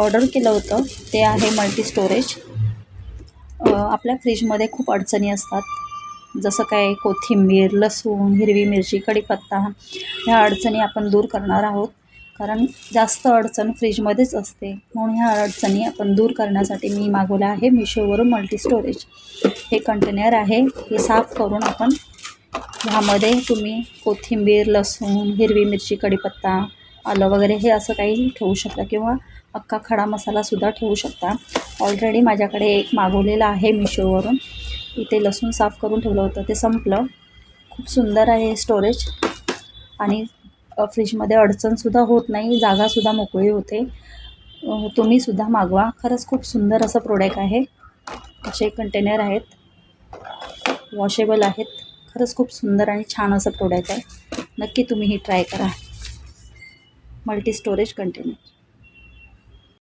Order केलं होतं ते आहे मल्टी स्टोरेज. आपल्या फ्रीजमध्ये खूप अडचणी असतात, जसं काय कोथिंबीर, लसूण, हिरवी मिरची, कढीपत्ता, ह्या अडचणी आपण दूर करणार आहोत. कारण जास्त अडचण फ्रीजमध्येच असते, म्हणून ह्या अडचणी आपण दूर करण्यासाठी मी मागवलं आहे मिशोवरून मल्टी स्टोरेज. हे कंटेनर आहे, हे साफ करून आपण ह्यामध्ये तुम्ही कोथिंबीर, लसूण, हिरवी मिरची, कढीपत्ता, आलं वगैरे हे असं काही ठेवू शकता किंवा अख्खा खडा मसालासुद्धा ठेवू शकता. ऑलरेडी माझ्याकडे एक मागवलेलं आहे मिशोवरून. इथे लसूण साफ करून ठेवलं होतं, ते संपलं. खूप सुंदर आहे स्टोरेज आणि फ्रीजमध्ये अडचणसुद्धा होत नाही, जागासुद्धा मोकळी होते. तुम्हीसुद्धा मागवा, खरंच खूप सुंदर असं प्रोडक्ट आहे. असे कंटेनर आहेत, वॉशेबल आहेत. खरंच खूप सुंदर आणि छान असं प्रोडक्ट आहे. नक्की तुम्ही ही ट्राय करा, मल्टी स्टोरेज कंटेनर.